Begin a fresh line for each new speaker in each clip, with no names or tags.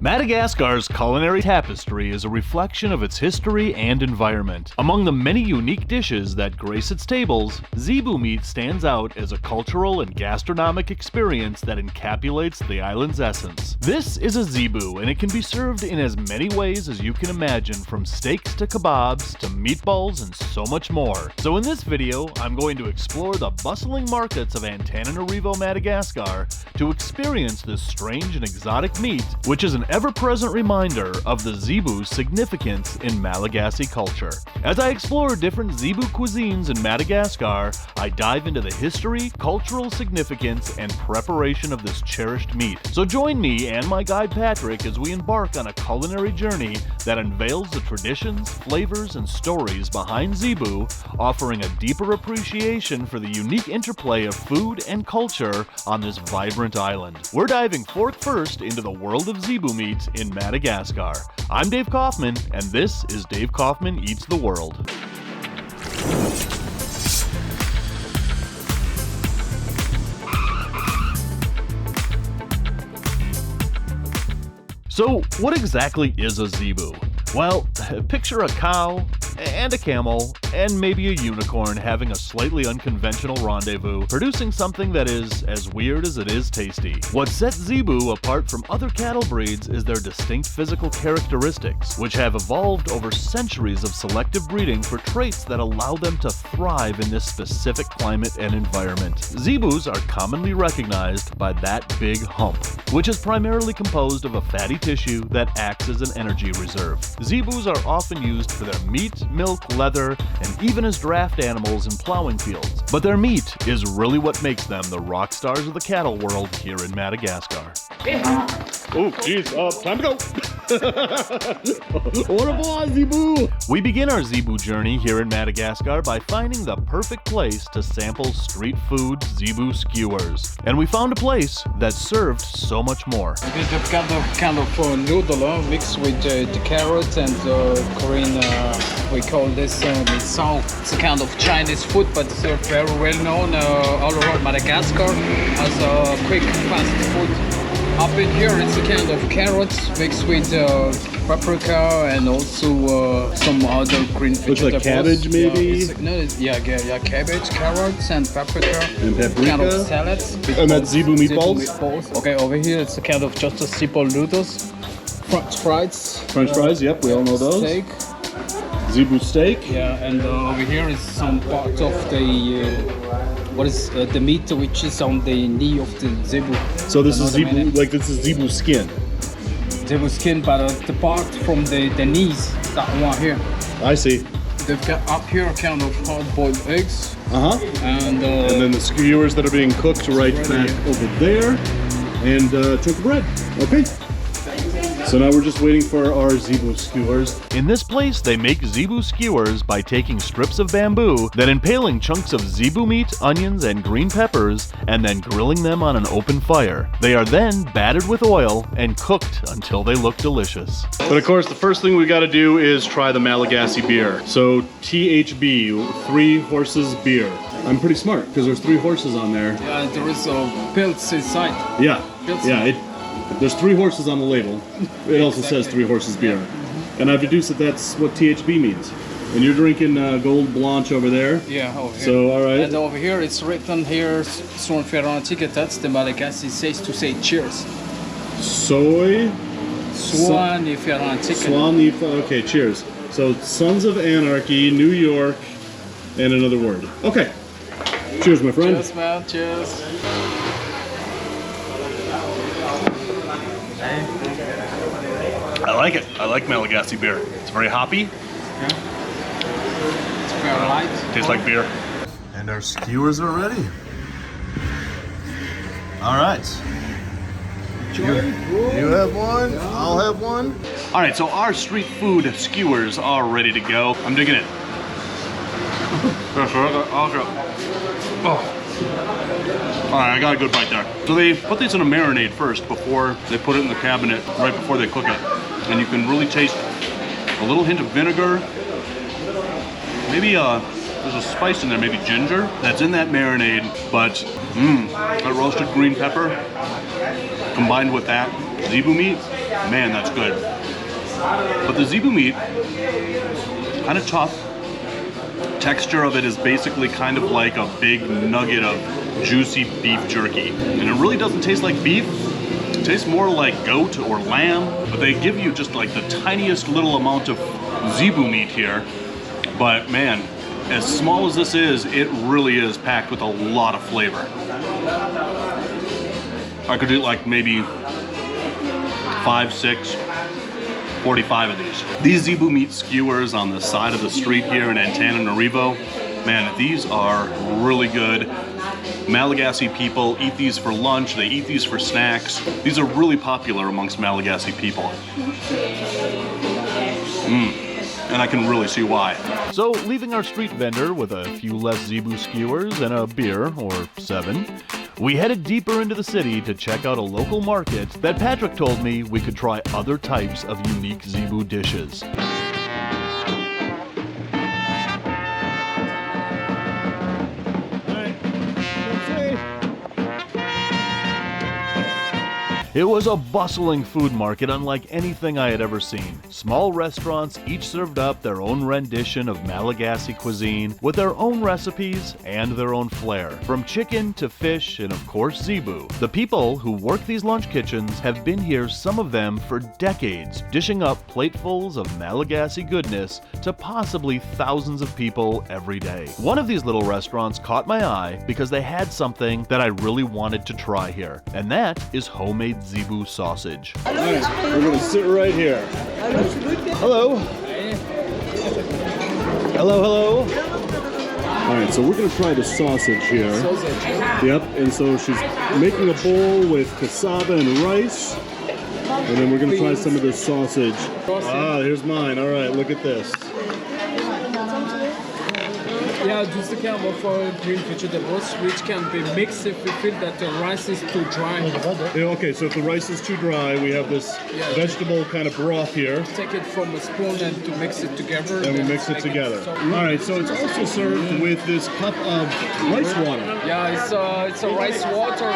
Madagascar's culinary tapestry is a reflection of its history and environment. Among the many unique dishes that grace its tables, Zebu meat stands out as a cultural and gastronomic experience that encapsulates the island's essence. This is a Zebu, and it can be served in as many ways as you can imagine, from steaks to kebabs to meatballs and so much more. So in this video, I'm going to explore the bustling markets of Antananarivo, Madagascar to experience this strange and exotic meat, which is an ever-present reminder of the Zebu's significance in Malagasy culture. As I explore different Zebu cuisines in Madagascar, I dive into the history, cultural significance, and preparation of this cherished meat. So join me and my guide Patrick as we embark on a culinary journey that unveils the traditions, flavors, and stories behind Zebu, offering a deeper appreciation for the unique interplay of food and culture on this vibrant island. We're diving fork first into the world of Zebu meat in Madagascar. I'm Dave Kaufman, and this is Dave Kaufman Eats the World. So, what exactly is a Zebu? Well, picture a cow and a camel and maybe a unicorn having a slightly unconventional rendezvous, producing something that is as weird as it is tasty. What sets Zebu apart from other cattle breeds is their distinct physical characteristics, which have evolved over centuries of selective breeding for traits that allow them to thrive in this specific climate and environment. Zebus are commonly recognized by that big hump, which is primarily composed of a fatty tissue that acts as an energy reserve. Zebus are often used for their meat, milk, leather, and even as draft animals in plowing fields. But their meat is really what makes them the rock stars of the cattle world here in Madagascar. Oh, geez, time to go. Au revoir, Zebu. We begin our Zebu journey here in Madagascar by finding the perfect place to sample street food Zebu skewers. And we found a place that served so much more.
It is a kind of noodle mixed with the carrots and Korean, we call this misao. It's a kind of Chinese food, but it's very well known all around Madagascar as a quick, fast food. Up in here, it's a kind of carrots mixed with paprika and also some other green vegetables.
Looks like cabbage, maybe?
Cabbage, carrots, and paprika.
And paprika.
Kind of salads.
And that's Zebu meatballs?
Okay, over here, it's a kind of just a simple noodles. French fries.
French fries, yep, we all know those.
Steak.
Zebu steak.
Yeah, and over here is some part of the the meat which is on the knee of the Zebu.
So this is Zebu, like this is Zebu skin.
Zebu skin, but the part from the knees, that one here.
I see.
They've got up here kind of hard-boiled eggs. And
then the skewers that are being cooked right back over there, and chunk of bread. Okay. So now we're just waiting for our Zebu skewers. In this place, they make Zebu skewers by taking strips of bamboo, then impaling chunks of Zebu meat, onions, and green peppers, and then grilling them on an open fire. They are then battered with oil and cooked until they look delicious. But of course, the first thing we gotta do is try the Malagasy beer. So THB, 3 Horses Beer. I'm pretty smart, because there's 3 horses on there.
Yeah, there is pills inside.
Yeah, there's 3 horses on the label. It also says 3 Horses Beer. And I've deduced that that's what THB means. And you're drinking Gold Blanche over there?
Yeah, over here.
So, all right.
And over here, it's written here, Swan Ferrantica, that's the Malagasy says to say cheers.
Soy?
Swan Ferrantica.
Swan, okay, cheers. So, Sons of Anarchy, New York, and another word. Okay. Cheers, my friend.
Cheers, man. Cheers.
I like it. I like Malagasy beer. It's very hoppy.
Yeah. It's very light.
Tastes like beer. And our skewers are ready. All right. You have one. Yeah. I'll have one. All right. So our street food skewers are ready to go. I'm digging it. Oh. All right, I got a good bite there. So they put these in a marinade first before they put it in the cabinet, right before they cook it. And you can really taste a little hint of vinegar. Maybe there's a spice in there, maybe ginger, that's in that marinade. But that roasted green pepper combined with that, Zebu meat, man, that's good. But the zebu meat, kind of tough. Texture of it is basically kind of like a big nugget of juicy beef jerky. And it really doesn't taste like beef. It tastes more like goat or lamb, but they give you just like the tiniest little amount of zebu meat here. But man, as small as this is, it really is packed with a lot of flavor. I could eat like maybe 5, 6, 45 of these. These zebu meat skewers on the side of the street here in Antananarivo, man, these are really good. Malagasy people eat these for lunch, they eat these for snacks. These are really popular amongst Malagasy people. And I can really see why.
So, leaving our street vendor with a few less zebu skewers and a beer, or 7, we headed deeper into the city to check out a local market that Patrick told me we could try other types of unique zebu dishes. It was a bustling food market unlike anything I had ever seen. Small restaurants each served up their own rendition of Malagasy cuisine with their own recipes and their own flair. From chicken to fish and of course zebu. The people who work these lunch kitchens have been here, some of them for decades, dishing up platefuls of Malagasy goodness to possibly thousands of people every day. One of these little restaurants caught my eye because they had something that I really wanted to try here, and that is homemade zebu sausage.
All right, we're gonna sit right here. Hello. Hello, hello. All right, so we're gonna try the sausage here. Yep, and so she's making a bowl with cassava and rice. And then we're gonna try some of this sausage. Ah, here's mine. All right, look at this.
Yeah, just a kind of green vegetables which can be mixed if we feel that the rice is too dry.
Yeah, okay, so if the rice is too dry, we have this vegetable kind of broth here.
Take it from a spoon and to mix it together.
And we mix it together. All right, so it's also served with this cup of rice water.
Yeah, it's a rice water.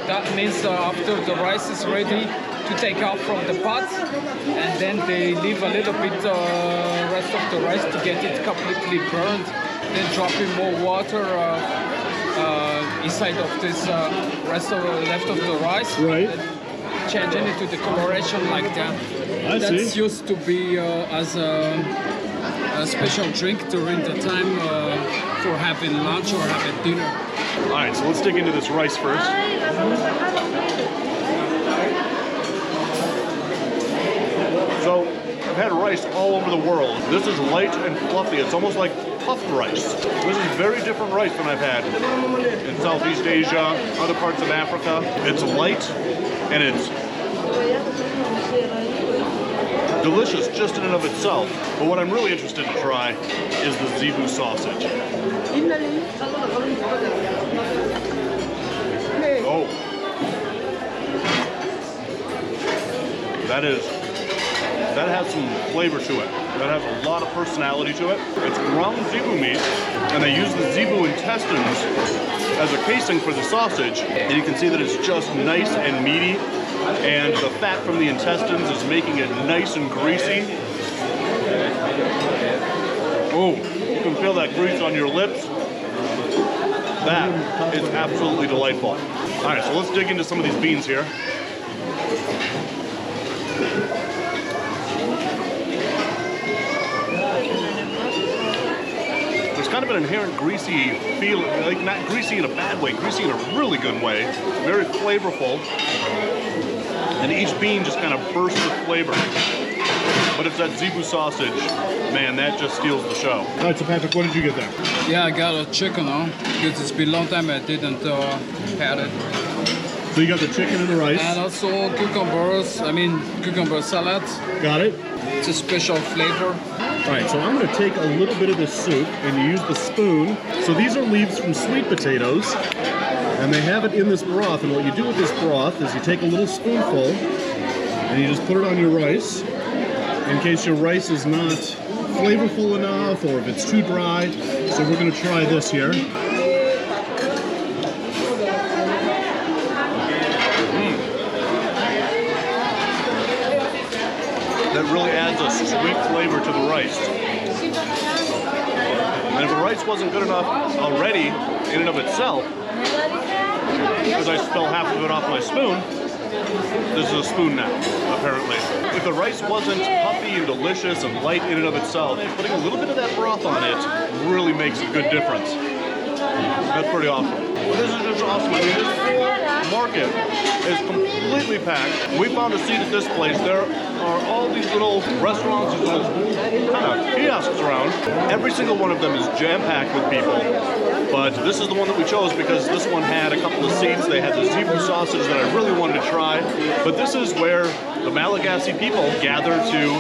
That means after the rice is ready, to take out from the pot, and then they leave a little bit rest of the rice to get it completely burned. Then dropping more water inside of this rest of left of the rice.
Right.
Changing it to the coloration like that. That's used to be as a special drink during the time for having lunch or having dinner.
All right, so let's dig into this rice first. So, I've had rice all over the world. This is light and fluffy. It's almost like puffed rice. This is very different rice than I've had in Southeast Asia, other parts of Africa. It's light and it's delicious just in and of itself. But what I'm really interested to try is the zebu sausage. Oh. That has some flavor to it. That has a lot of personality to it. It's ground zebu meat, and they use the zebu intestines as a casing for the sausage. And you can see that it's just nice and meaty, and the fat from the intestines is making it nice and greasy. Oh, you can feel that grease on your lips. That is absolutely delightful. All right, so let's dig into some of these beans here. There's kind of an inherent greasy feel, like not greasy in a bad way, greasy in a really good way. It's very flavorful. And each bean just kind of bursts with flavor. But it's that zebu sausage, man, that just steals the show. All right, so Patrick, what did you get there?
Yeah, I got a chicken, because it's been a long time I didn't had it.
So you got the chicken and the rice.
And also cucumber salad.
Got it.
It's a special flavor.
All right, so I'm going to take a little bit of this soup and use the spoon. So these are leaves from sweet potatoes, and they have it in this broth. And what you do with this broth is you take a little spoonful and you just put it on your rice in case your rice is not flavorful enough or if it's too dry. So we're going to try this here.
that really adds a sweet flavor to the rice. And if the rice wasn't good enough already in and of itself, because I spilled half of it off my spoon, this is a spoon now, apparently. If the rice wasn't puffy and delicious and light in and of itself, putting a little bit of that broth on it really makes a good difference. That's pretty awesome. Well, this is just awesome. I mean, this market is completely packed. We found a seat at this place. There are all these little restaurants and kind of kiosks around. Every single one of them is jam-packed with people. But this is the one that we chose because this one had a couple of seats. They had the Zebu sausage that I really wanted to try. But this is where the Malagasy people gather to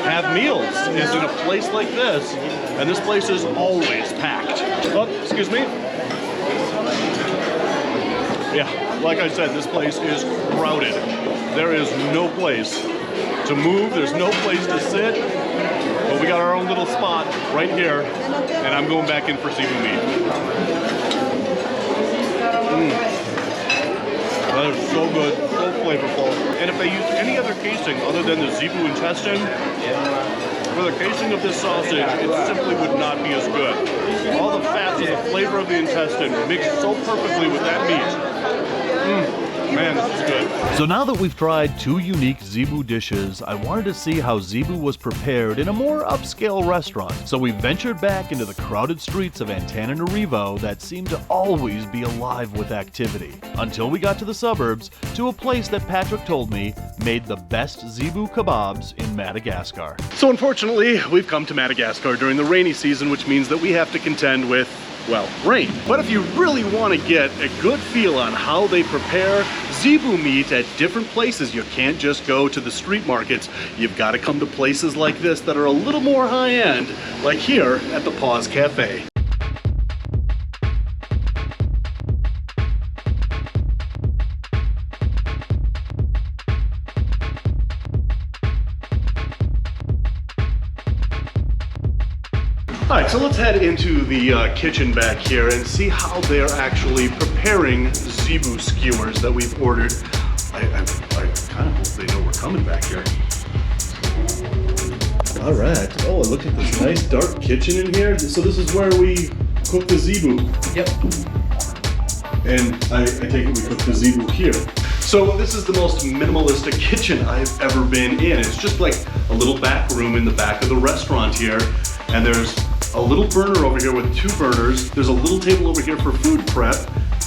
have meals, is in a place like this. And this place is always packed. Oh, excuse me. Yeah, like I said, this place is crowded. There is no place to move. There's no place to sit. But we got our own little spot right here, and I'm going back in for Zebu meat. That is so good, so flavorful. And if they used any other casing other than the Zebu intestine, for the casing of this sausage, it simply would not be as good. All the fats and the flavor of the intestine mix so perfectly with that meat. Man, this is good.
So now that we've tried two unique Zebu dishes, I wanted to see how Zebu was prepared in a more upscale restaurant. So we ventured back into the crowded streets of Antananarivo that seemed to always be alive with activity. Until we got to the suburbs, to a place that Patrick told me made the best Zebu kebabs in Madagascar.
So unfortunately, we've come to Madagascar during the rainy season, which means that we have to contend with, well, rain. But if you really want to get a good feel on how they prepare Zebu meat at different places, you can't just go to the street markets. You've got to come to places like this that are a little more high-end, like here at the Pause Cafe. All right, so let's head into the kitchen back here and see how they're actually preparing Zebu skewers that we've ordered. I kind of hope they know we're coming back here. All right. Oh, look at this nice dark kitchen in here. So this is where we cook the Zebu.
Yep.
And I take it we cook the Zebu here. So this is the most minimalistic kitchen I've ever been in. It's just like a little back room in the back of the restaurant here. And there's a little burner over here with two burners. There's a little table over here for food prep.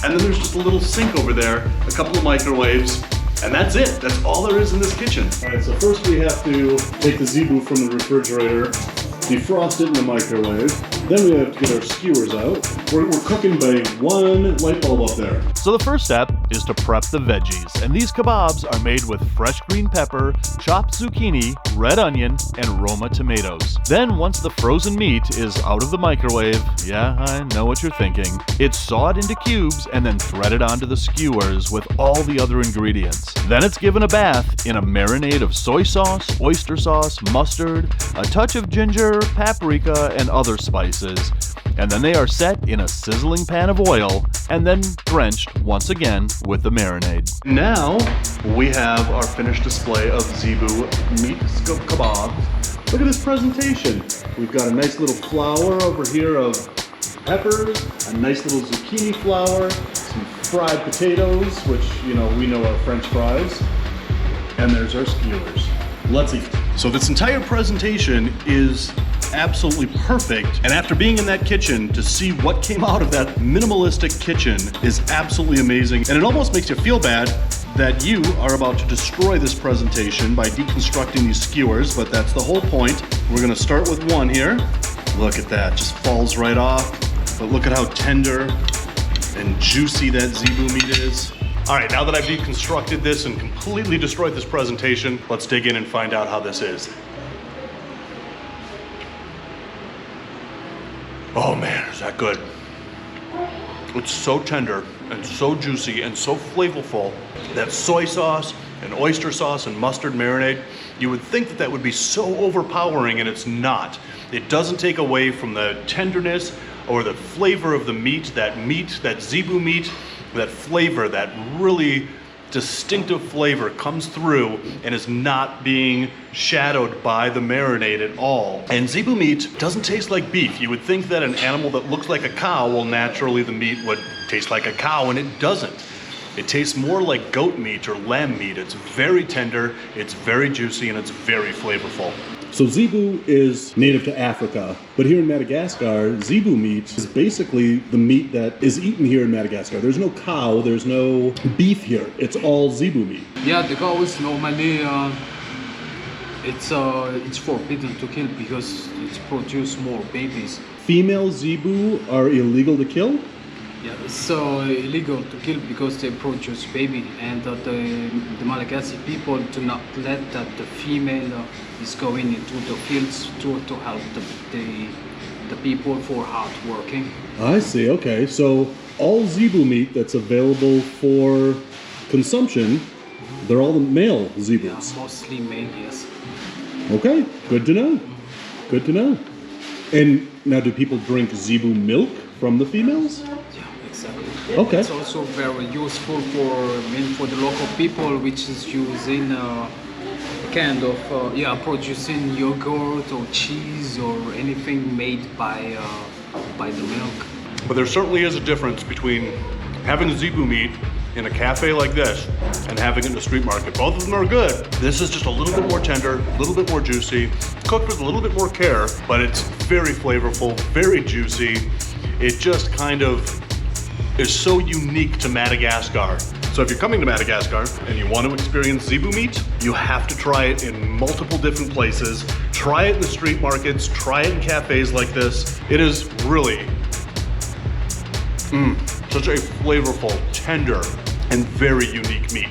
And then there's just a little sink over there, a couple of microwaves, and that's it. That's all there is in this kitchen. All right, so first we have to take the Zebu from the refrigerator, defrost it in the microwave. Then we have to get our skewers out. We're cooking by one light bulb up there.
So the first step is to prep the veggies, and these kebabs are made with fresh green pepper, chopped zucchini, red onion, and Roma tomatoes. Then once the frozen meat is out of the microwave, yeah, I know what you're thinking, it's sawed into cubes and then threaded onto the skewers with all the other ingredients. Then it's given a bath in a marinade of soy sauce, oyster sauce, mustard, a touch of ginger, paprika, and other spices. And then they are set in a sizzling pan of oil and then drenched once again with the marinade.
Now we have our finished display of Zebu meat kebab. Look at this presentation. We've got a nice little flower over here of peppers, a nice little zucchini flower, some fried potatoes, which, you know, we know are French fries, and there's our skewers. Let's eat. So this entire presentation is absolutely perfect, and after being in that kitchen, to see what came out of that minimalistic kitchen is absolutely amazing, and it almost makes you feel bad that you are about to destroy this presentation by deconstructing these skewers, but that's the whole point. We're gonna start with one here. Look at that, just falls right off, but look at how tender and juicy that Zebu meat is. All right, now that I've deconstructed this and completely destroyed this presentation, let's dig in and find out how this is. Oh man, is that good. It's so tender and so juicy and so flavorful. That soy sauce and oyster sauce and mustard marinade, you would think that that would be so overpowering, and it's not. It doesn't take away from the tenderness or the flavor of the meat, that Zebu meat, that flavor, that really
distinctive flavor comes through and is not being shadowed by the marinade at all. And zebu meat doesn't taste like beef. You would think that an animal that looks like a cow, well, naturally the meat would taste like a cow, and it doesn't. It tastes more like goat meat or lamb meat. It's very tender, it's very juicy, and it's very flavorful.
So zebu is native to Africa, but here in Madagascar, zebu meat is basically the meat that is eaten here in Madagascar. There's no cow, there's no beef here. It's all zebu meat.
Yeah, the cows normally it's forbidden to kill because it produces more babies.
Female zebu are illegal to kill?
Yeah, it's illegal to kill because they produce baby, and the Malagasy people do not let that the female is going into the fields to help the people for hard working.
I see, okay. So all zebu meat that's available for consumption, they're all the male zebus?
Yeah, mostly male, yes.
Okay, good to know. Good to know. And now do people drink zebu milk from the females?
Yeah, exactly.
Okay.
It's also very useful for the local people, which is using kind of producing yogurt or cheese or anything made by the milk.
But there certainly is a difference between having zebu meat in a cafe like this and having it in the street market. Both of them are good. This is just a little bit more tender, a little bit more juicy, cooked with a little bit more care, but it's very flavorful, very juicy. It just kind of is so unique to Madagascar. So if you're coming to Madagascar and you want to experience zebu meat, you have to try it in multiple different places. Try it in the street markets, try it in cafes like this. It is really such a flavorful, tender, and very unique meat.